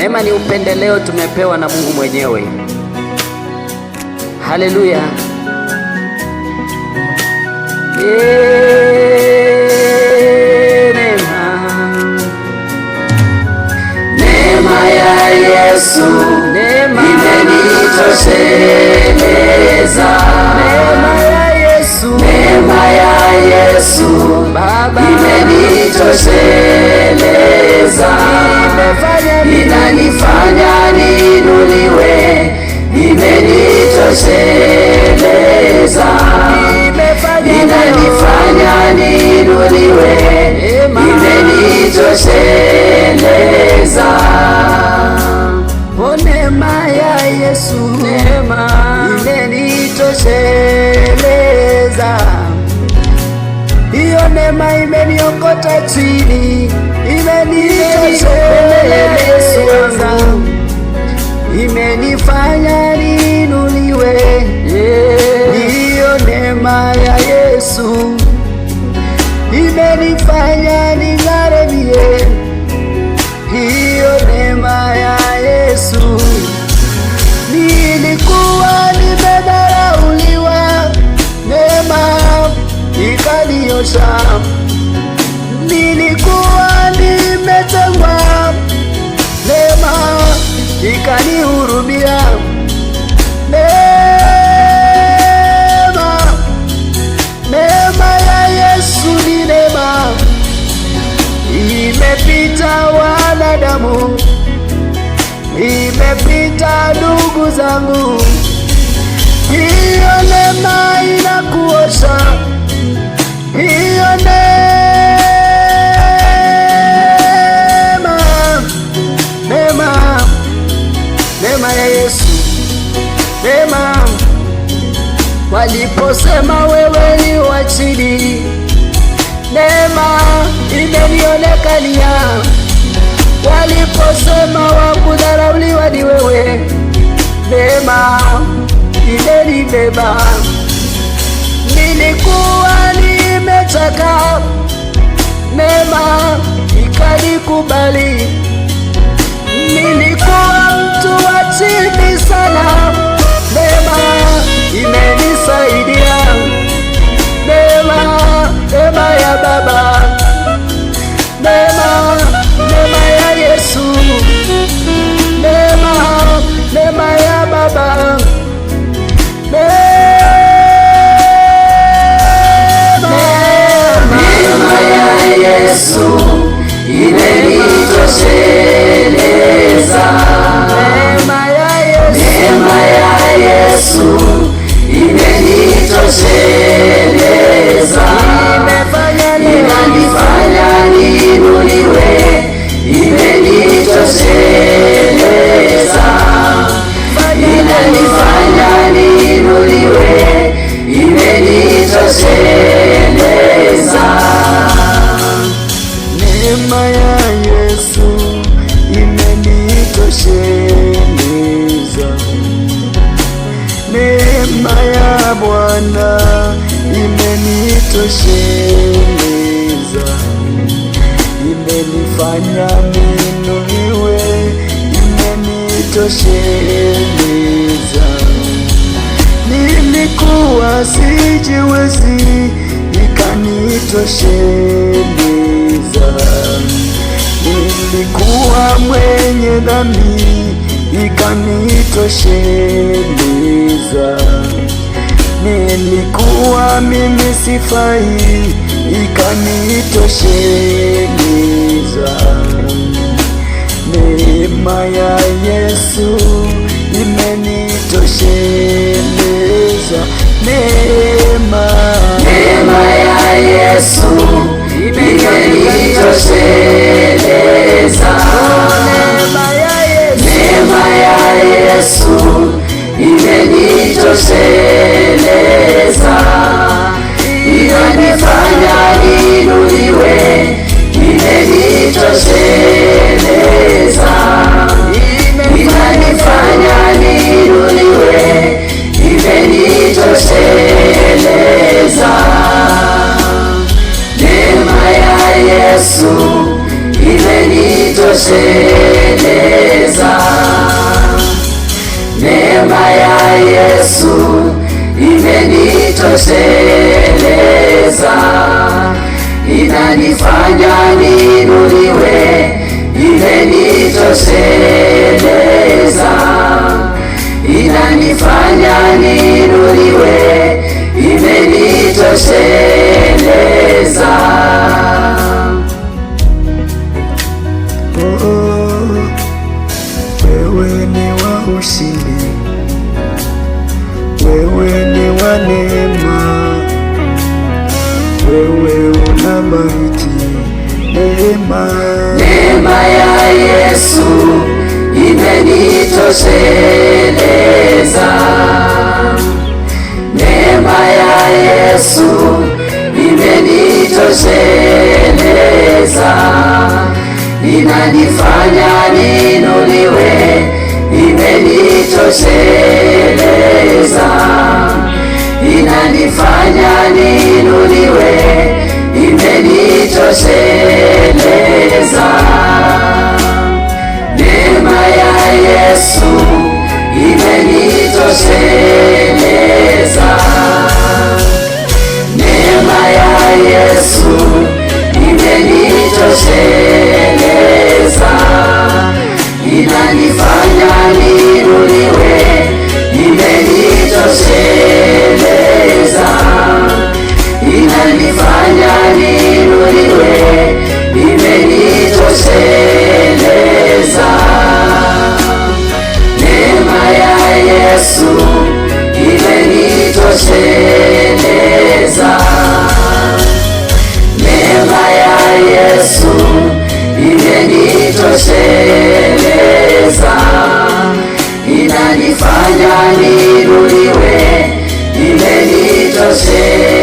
Neema ni upendeleo tumepewa na Mungu mwenyewe. Haleluya. Neema ya Yesu imenitosheleza. Neema ya Yesu Baba imenitosheleza. Inanifanya niinuliwe, imenitosheleza. Inanifanya niinuliwe, imenitosheleza. Neema ya Yesu imenitosheleza. Hiyo neema imeniokota chini, imenitosheleza. Imenifanya niinuliwe. Hiyo neema ya Yesu imenifanya ning'are mie. Hiyo neema ya Yesu. Nilikuwa nimedharauliwa, neema ikaniosha. Nilikuwa nimetengwa, neema ikanihurumia. Neema ya Yesu ni neema, imepita wanadamu, imepita ndugu zangu. Hiyo neema inakuosha. Hiyo neema ya Yesu. Neema waliposema wewe ni wa chini, neema imenionekania. Waliposema wakudharauliwa ni wewe, neema imenibeba. Nilikuwa nimechoka, neema ikanikubali. Nilikuwa mtu wa chini sana, neema imenisaidia. Neema ya Baba, neema ya Yesu, neema ya Baba, neema ya Yesu imenitosheleza. Neema ya Yesu imenitosheleza. Inanifanya niinuliwe, imenitosheleza. Inanifanya niinuliwe, imenitosheleza. Neema ya Yesu imenitosheleza. Neema ya Bwana imenitosheleza. Imenifanya niinuliwe, imenitosheleza. Nilikuwa sijiwezi, ikanitosheleza. Nilikuwa mwenye dhambi, ikanitosheleza. Nilikuwa mimi sifai, ikanitosheleza. Neema ya Yesu imenitosheleza. Neema ya Yesu imenitosheleza. Neema ya Yesu imenitosheleza. Inanifanya niinuliwe, imenitosheleza. Inanifanya niinuliwe, imenitosheleza. Neema ya Yesu imenitosheleza. Yesu imenitosheleza, inanifanya niinuliwe, imenitosheleza, inanifanya niinuliwe, imenitosheleza. Wewe ni wa ushindi, wewe ni wa neema, wewe unabariki neema. Neema ya Yesu imenitosheleza, neema ya Yesu imenitosheleza, inanifanya niinuliwe, imenitosheleza, inanifanya niinuliwe, imenitosheleza. Neema ya Yesu imenitosheleza, neema ya Yesu imenitosheleza, inanifanya niinuliwe, imenitosheleza, inanifanya niinuliwe, imenitosheleza. Neema ya Yesu imenitosheleza, neema ya Yesu imenitosheleza, inanifanya niinuliwe, imenitosheleza.